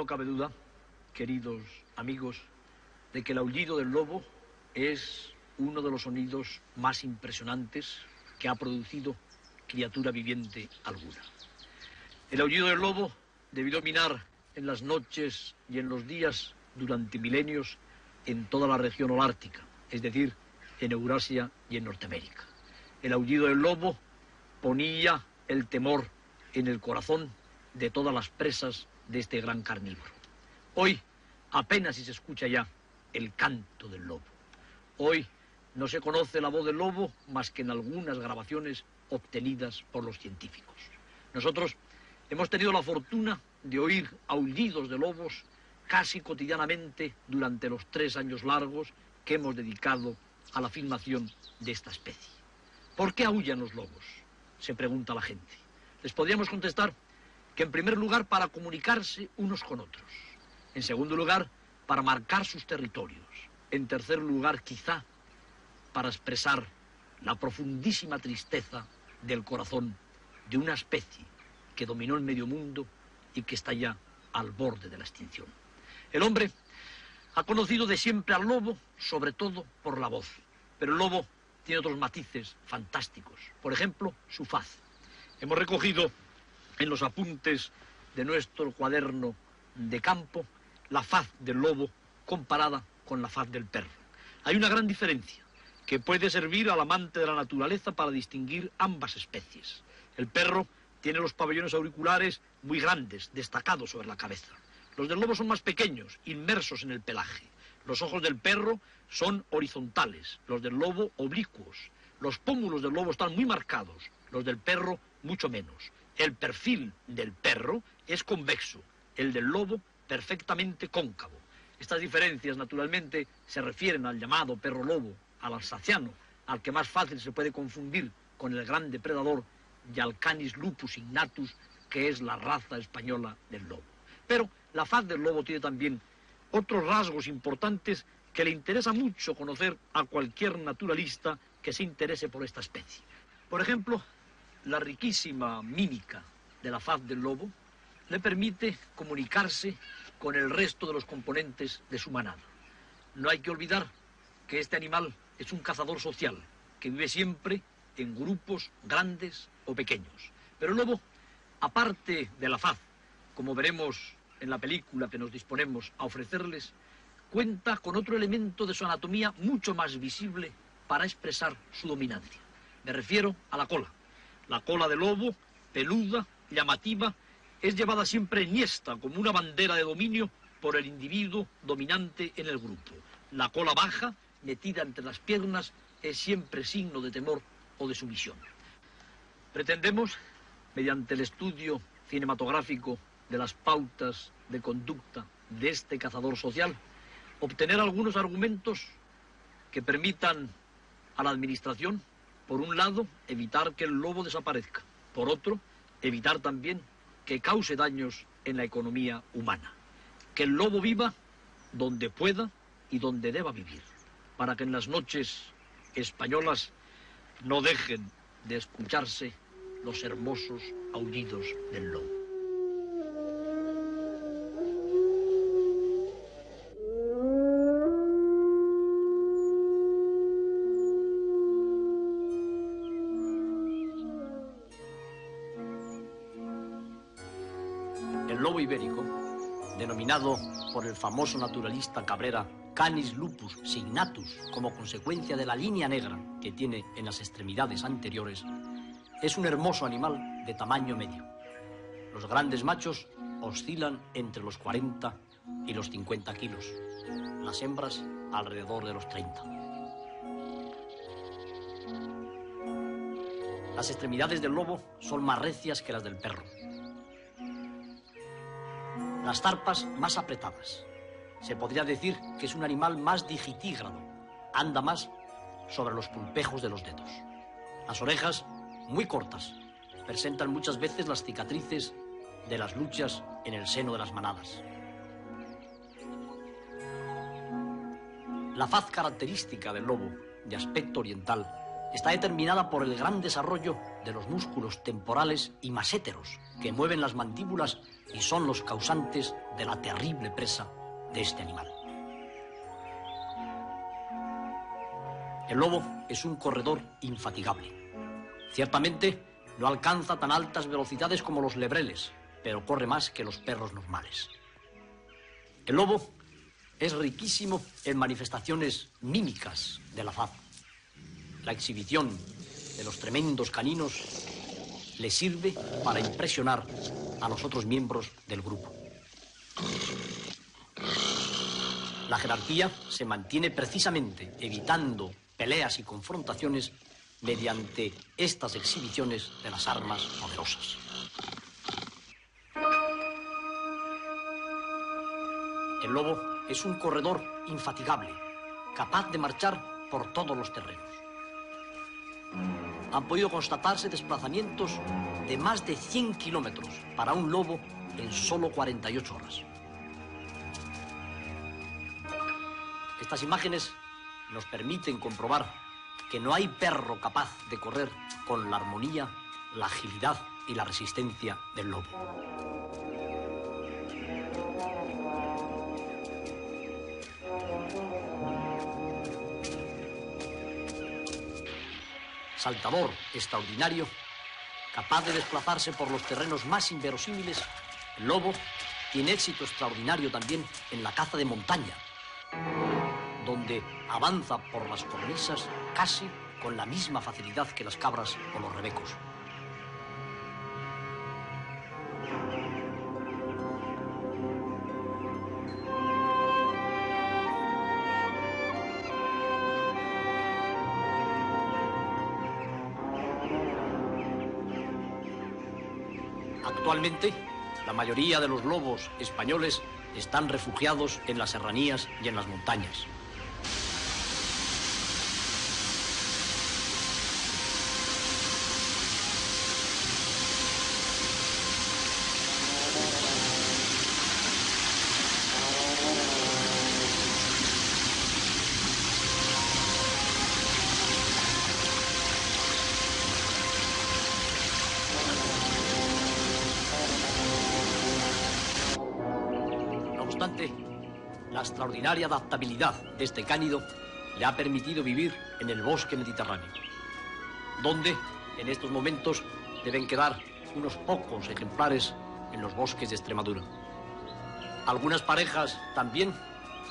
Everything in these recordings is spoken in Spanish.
No cabe duda, queridos amigos, de que el aullido del lobo es uno de los sonidos más impresionantes que ha producido criatura viviente alguna. El aullido del lobo debió dominar en las noches y en los días durante milenios en toda la región holártica, es decir, en Eurasia y en Norteamérica. El aullido del lobo ponía el temor en el corazón de todas las presas de este gran carnívoro. Hoy apenas si se escucha ya el canto del lobo. Hoy no se conoce la voz del lobo más que en algunas grabaciones obtenidas por los científicos. Nosotros hemos tenido la fortuna de oír aullidos de lobos casi cotidianamente durante los 3 años largos que hemos dedicado a la filmación de esta especie. ¿Por qué aullan los lobos?, se pregunta la gente. Les podríamos contestar que en primer lugar para comunicarse unos con otros, en segundo lugar para marcar sus territorios, en tercer lugar quizá para expresar la profundísima tristeza del corazón de una especie que dominó el medio mundo y que está ya al borde de la extinción. El hombre ha conocido de siempre al lobo, sobre todo por la voz, pero el lobo tiene otros matices fantásticos. Por ejemplo, su faz. Hemos recogido en los apuntes de nuestro cuaderno de campo la faz del lobo comparada con la faz del perro. Hay una gran diferencia que puede servir al amante de la naturaleza para distinguir ambas especies. El perro tiene los pabellones auriculares muy grandes, destacados sobre la cabeza. Los del lobo son más pequeños, inmersos en el pelaje. Los ojos del perro son horizontales, los del lobo oblicuos. Los pómulos del lobo están muy marcados, los del perro mucho menos. El perfil del perro es convexo, el del lobo perfectamente cóncavo. Estas diferencias, naturalmente, se refieren al llamado perro lobo, al alsaciano, al que más fácil se puede confundir con el gran depredador, y al Canis lupus ignatus, que es la raza española del lobo. Pero la faz del lobo tiene también otros rasgos importantes que le interesa mucho conocer a cualquier naturalista que se interese por esta especie. Por ejemplo, la riquísima mímica de la faz del lobo le permite comunicarse con el resto de los componentes de su manada. No hay que olvidar que este animal es un cazador social, que vive siempre en grupos grandes o pequeños. Pero el lobo, aparte de la faz, como veremos en la película que nos disponemos a ofrecerles, cuenta con otro elemento de su anatomía mucho más visible para expresar su dominancia. Me refiero a la cola. La cola del lobo, peluda, llamativa, es llevada siempre enhiesta como una bandera de dominio por el individuo dominante en el grupo. La cola baja, metida entre las piernas, es siempre signo de temor o de sumisión. Pretendemos, mediante el estudio cinematográfico de las pautas de conducta de este cazador social, obtener algunos argumentos que permitan a la administración, por un lado, evitar que el lobo desaparezca, por otro, evitar también que cause daños en la economía humana. Que el lobo viva donde pueda y donde deba vivir, para que en las noches españolas no dejen de escucharse los hermosos aullidos del lobo. El lobo ibérico, denominado por el famoso naturalista Cabrera Canis lupus signatus como consecuencia de la línea negra que tiene en las extremidades anteriores, es un hermoso animal de tamaño medio. Los grandes machos oscilan entre los 40 y los 50 kilos, las hembras alrededor de los 30. Las extremidades del lobo son más recias que las del perro. Las zarpas más apretadas. Se podría decir que es un animal más digitígrado. Anda más sobre los pulpejos de los dedos. Las orejas, muy cortas, presentan muchas veces las cicatrices de las luchas en el seno de las manadas. La faz característica del lobo, de aspecto oriental, está determinada por el gran desarrollo de los músculos temporales y maséteros que mueven las mandíbulas y son los causantes de la terrible presa de este animal. El lobo es un corredor infatigable. Ciertamente no alcanza tan altas velocidades como los lebreles, pero corre más que los perros normales. El lobo es riquísimo en manifestaciones mímicas de la faz. La exhibición de los tremendos caninos le sirve para impresionar a los otros miembros del grupo. La jerarquía se mantiene precisamente evitando peleas y confrontaciones mediante estas exhibiciones de las armas poderosas. El lobo es un corredor infatigable, capaz de marchar por todos los terrenos. Han podido constatarse desplazamientos de más de 100 kilómetros para un lobo en solo 48 horas. Estas imágenes nos permiten comprobar que no hay perro capaz de correr con la armonía, la agilidad y la resistencia del lobo. Saltador extraordinario, capaz de desplazarse por los terrenos más inverosímiles, el lobo tiene éxito extraordinario también en la caza de montaña, donde avanza por las cornisas casi con la misma facilidad que las cabras o los rebecos. Actualmente, la mayoría de los lobos españoles están refugiados en las serranías y en las montañas. La extraordinaria adaptabilidad de este cánido le ha permitido vivir en el bosque mediterráneo, donde en estos momentos deben quedar unos pocos ejemplares en los bosques de Extremadura. Algunas parejas también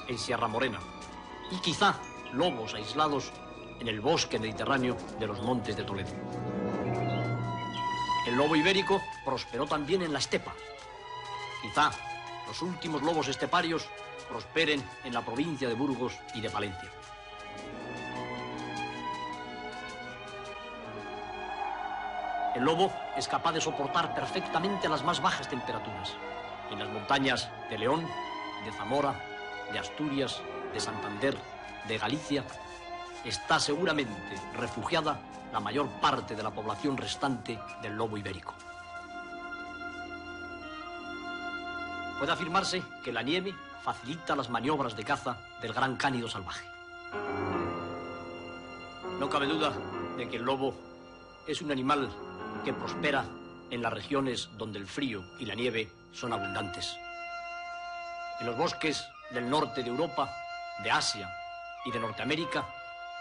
en Sierra Morena y quizá lobos aislados en el bosque mediterráneo de los montes de Toledo. El lobo ibérico prosperó también en la estepa. Quizá los últimos lobos esteparios prosperen en la provincia de Burgos y de Palencia. El lobo es capaz de soportar perfectamente las más bajas temperaturas. En las montañas de León, de Zamora, de Asturias, de Santander, de Galicia, está seguramente refugiada la mayor parte de la población restante del lobo ibérico. Puede afirmarse que la nieve facilita las maniobras de caza del gran cánido salvaje. No cabe duda de que el lobo es un animal que prospera en las regiones donde el frío y la nieve son abundantes. En los bosques del norte de Europa, de Asia y de Norteamérica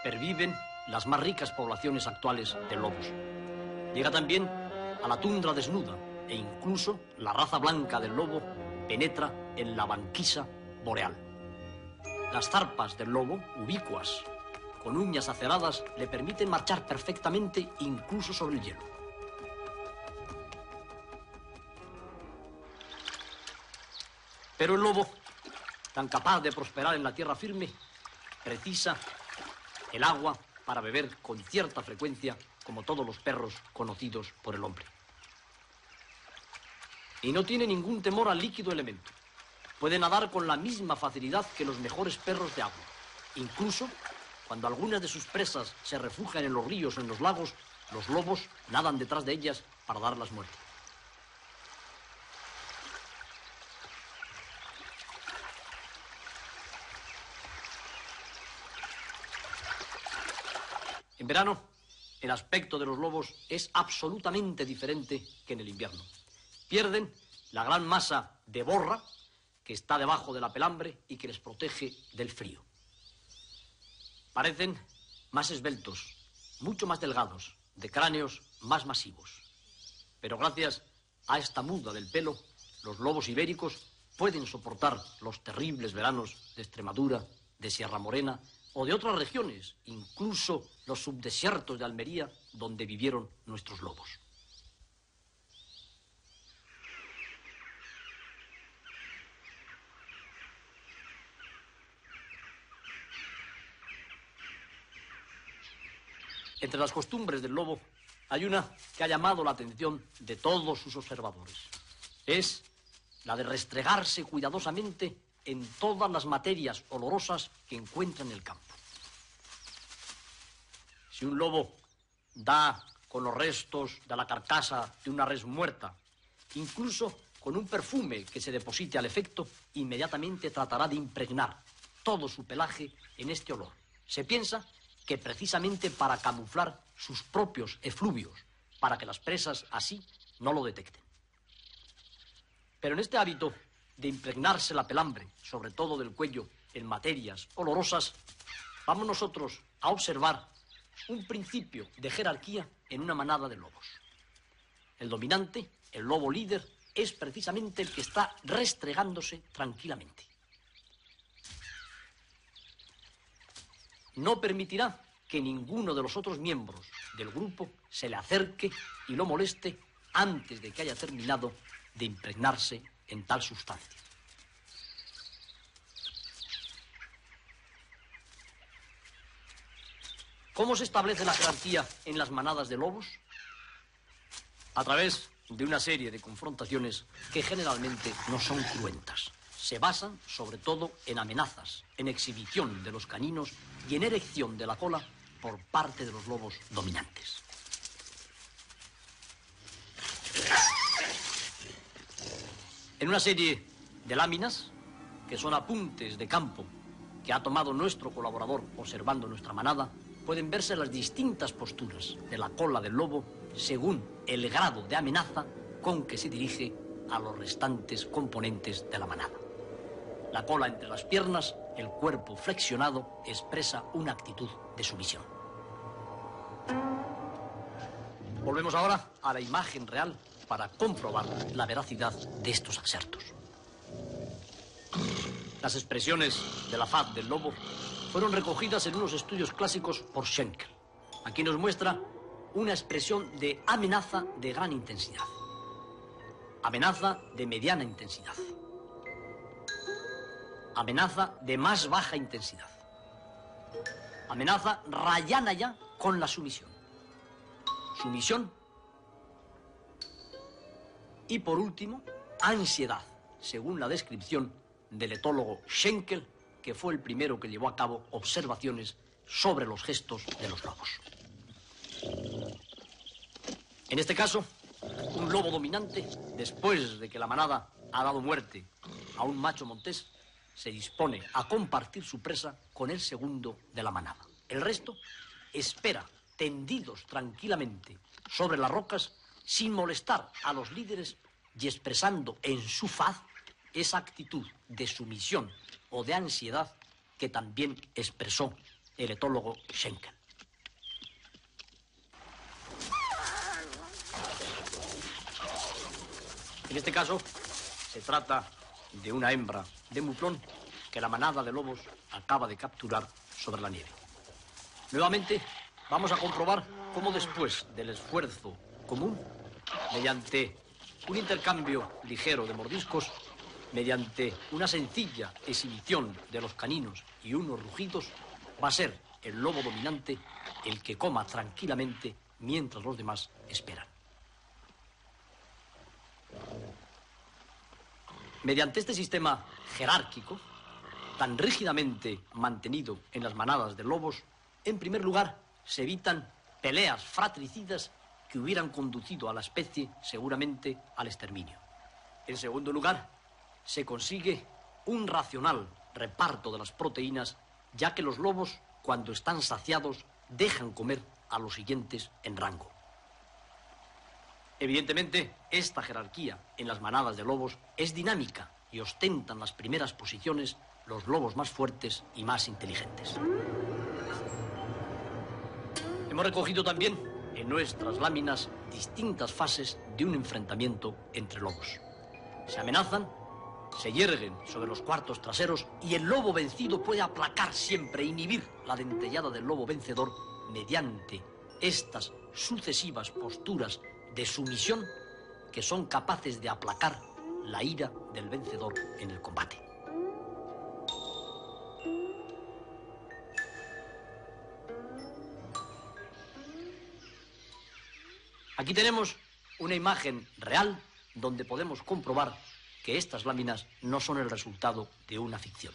perviven las más ricas poblaciones actuales de lobos. Llega también a la tundra desnuda e incluso la raza blanca del lobo penetra en la banquisa boreal. Las zarpas del lobo, ubicuas, con uñas aceradas, le permiten marchar perfectamente incluso sobre el hielo. Pero el lobo, tan capaz de prosperar en la tierra firme, precisa el agua para beber con cierta frecuencia, como todos los perros conocidos por el hombre. Y no tiene ningún temor al líquido elemento. Puede nadar con la misma facilidad que los mejores perros de agua. Incluso, cuando algunas de sus presas se refugian en los ríos o en los lagos, los lobos nadan detrás de ellas para darlas muerte. En verano, el aspecto de los lobos es absolutamente diferente que en el invierno. Pierden la gran masa de borra que está debajo de la pelambre y que les protege del frío. Parecen más esbeltos, mucho más delgados, de cráneos más masivos. Pero gracias a esta muda del pelo, los lobos ibéricos pueden soportar los terribles veranos de Extremadura, de Sierra Morena o de otras regiones, incluso los subdesiertos de Almería, donde vivieron nuestros lobos. Entre las costumbres del lobo hay una que ha llamado la atención de todos sus observadores. Es la de restregarse cuidadosamente en todas las materias olorosas que encuentra en el campo. Si un lobo da con los restos de la carcasa de una res muerta, incluso con un perfume que se deposite al efecto, inmediatamente tratará de impregnar todo su pelaje en este olor. Se piensa que precisamente para camuflar sus propios efluvios, para que las presas así no lo detecten. Pero en este hábito de impregnarse la pelambre, sobre todo del cuello, en materias olorosas, vamos nosotros a observar un principio de jerarquía en una manada de lobos. El dominante, el lobo líder, es precisamente el que está restregándose tranquilamente. No permitirá que ninguno de los otros miembros del grupo se le acerque y lo moleste antes de que haya terminado de impregnarse en tal sustancia. ¿Cómo se establece la jerarquía en las manadas de lobos? A través de una serie de confrontaciones que generalmente no son cruentas. Se basan sobre todo en amenazas, en exhibición de los caninos y en erección de la cola por parte de los lobos dominantes. En una serie de láminas, que son apuntes de campo que ha tomado nuestro colaborador observando nuestra manada, pueden verse las distintas posturas de la cola del lobo según el grado de amenaza con que se dirige a los restantes componentes de la manada. La cola entre las piernas, el cuerpo flexionado, expresa una actitud de sumisión. Volvemos ahora a la imagen real para comprobar la veracidad de estos excertos. Las expresiones de la faz del lobo fueron recogidas en unos estudios clásicos por Schenkel. Aquí nos muestra una expresión de amenaza de gran intensidad, amenaza de mediana intensidad, amenaza de más baja intensidad, amenaza rayana ya con la sumisión, sumisión y por último ansiedad, según la descripción del etólogo Schenkel, que fue el primero que llevó a cabo observaciones sobre los gestos de los lobos. En este caso, un lobo dominante, después de que la manada ha dado muerte a un macho montés, se dispone a compartir su presa con el segundo de la manada. El resto espera tendidos tranquilamente sobre las rocas sin molestar a los líderes y expresando en su faz esa actitud de sumisión o de ansiedad que también expresó el etólogo Schenkel. En este caso, se trata de una hembra de muflón que la manada de lobos acaba de capturar sobre la nieve. Nuevamente, vamos a comprobar cómo después del esfuerzo común, mediante un intercambio ligero de mordiscos, mediante una sencilla exhibición de los caninos y unos rugidos, va a ser el lobo dominante el que coma tranquilamente mientras los demás esperan. Mediante este sistema jerárquico, tan rígidamente mantenido en las manadas de lobos, en primer lugar, se evitan peleas fratricidas que hubieran conducido a la especie seguramente al exterminio. En segundo lugar, se consigue un racional reparto de las proteínas, ya que los lobos, cuando están saciados, dejan comer a los siguientes en rango. Evidentemente, esta jerarquía en las manadas de lobos es dinámica y ostentan las primeras posiciones los lobos más fuertes y más inteligentes. Hemos recogido también en nuestras láminas distintas fases de un enfrentamiento entre lobos. Se amenazan, se yerguen sobre los cuartos traseros y el lobo vencido puede aplacar siempre, inhibir la dentellada del lobo vencedor mediante estas sucesivas posturas de sumisión que son capaces de aplacar la ira del vencedor en el combate. Aquí tenemos una imagen real donde podemos comprobar que estas láminas no son el resultado de una ficción.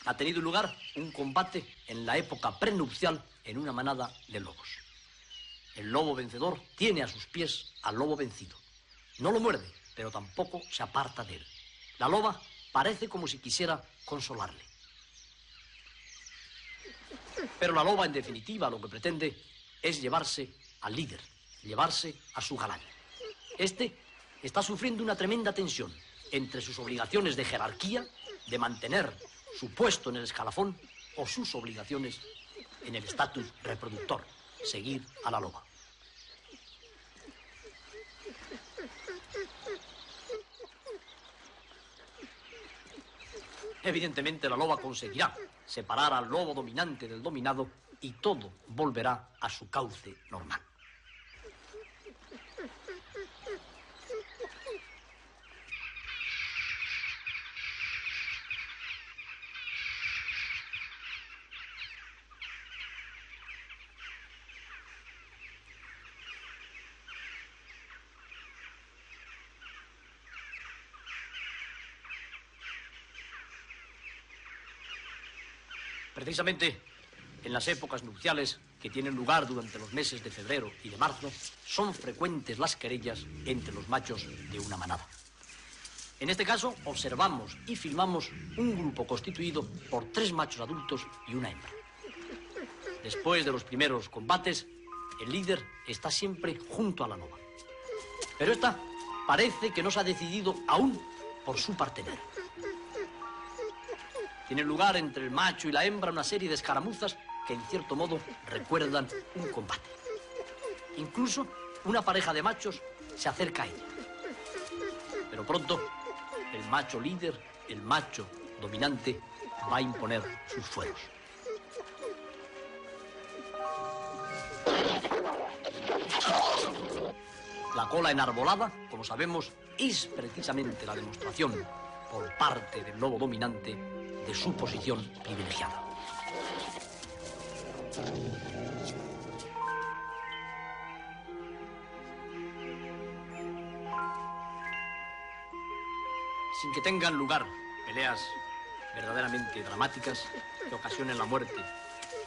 Ha tenido lugar un combate en la época prenupcial en una manada de lobos. El lobo vencedor tiene a sus pies al lobo vencido. No lo muerde, pero tampoco se aparta de él. La loba parece como si quisiera consolarle. Pero la loba, en definitiva, lo que pretende es llevarse al líder, llevarse a su galán. Este está sufriendo una tremenda tensión entre sus obligaciones de jerarquía, de mantener su puesto en el escalafón, o sus obligaciones en el estatus reproductor, seguir a la loba. Evidentemente la loba conseguirá separar al lobo dominante del dominado y todo volverá a su cauce normal. Precisamente en las épocas nupciales que tienen lugar durante los meses de febrero y de marzo, son frecuentes las querellas entre los machos de una manada. En este caso, observamos y filmamos un grupo constituido por 3 machos adultos y una hembra. Después de los primeros combates, el líder está siempre junto a la loba. Pero esta parece que no se ha decidido aún por su partener. Tiene lugar entre el macho y la hembra una serie de escaramuzas que, en cierto modo, recuerdan un combate. Incluso una pareja de machos se acerca a ella. Pero pronto, el macho líder, el macho dominante, va a imponer sus fueros. La cola enarbolada, como sabemos, es precisamente la demostración por parte del lobo dominante de su posición privilegiada. Sin que tengan lugar peleas verdaderamente dramáticas que ocasionen la muerte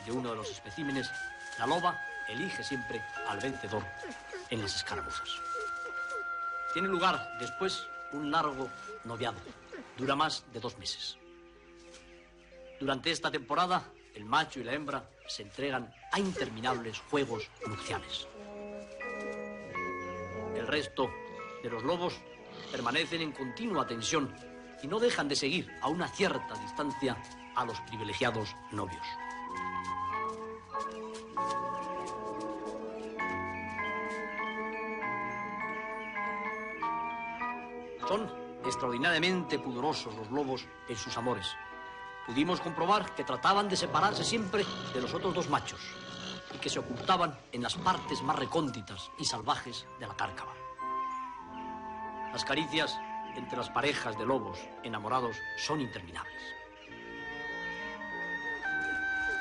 de uno de los especímenes, la loba elige siempre al vencedor en las escaramuzas. Tiene lugar después un largo noviado, dura más de 2 meses. Durante esta temporada, el macho y la hembra se entregan a interminables juegos nupciales. El resto de los lobos permanecen en continua tensión y no dejan de seguir a una cierta distancia a los privilegiados novios. Son extraordinariamente pudorosos los lobos en sus amores. Pudimos comprobar que trataban de separarse siempre de los otros 2 machos y que se ocultaban en las partes más recónditas y salvajes de la cárcava. Las caricias entre las parejas de lobos enamorados son interminables.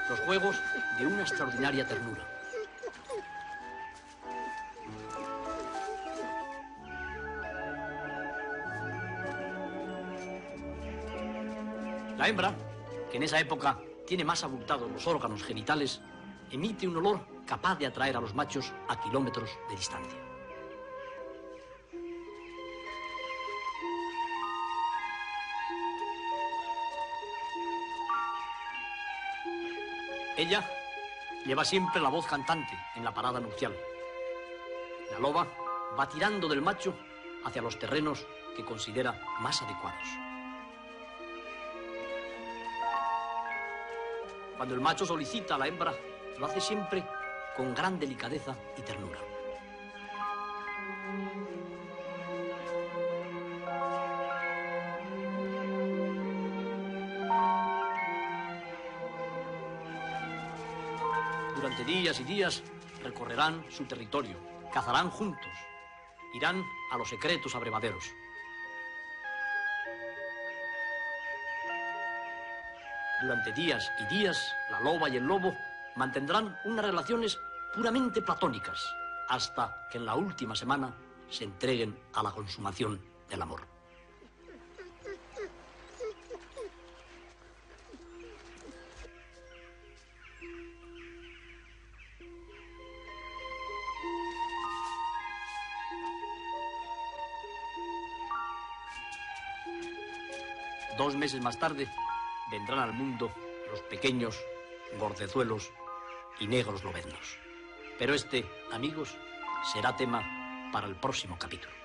Los juegos de una extraordinaria ternura. La hembra, que en esa época tiene más abultados los órganos genitales, emite un olor capaz de atraer a los machos a kilómetros de distancia. Ella lleva siempre la voz cantante en la parada nupcial. La loba va tirando del macho hacia los terrenos que considera más adecuados. Cuando el macho solicita a la hembra, lo hace siempre con gran delicadeza y ternura. Durante días y días recorrerán su territorio, cazarán juntos, irán a los secretos abrevaderos. Durante días y días, la loba y el lobo mantendrán unas relaciones puramente platónicas, hasta que en la última semana se entreguen a la consumación del amor. Dos meses más tarde, vendrán al mundo los pequeños, gordezuelos y negros lobeznos. Pero este, amigos, será tema para el próximo capítulo.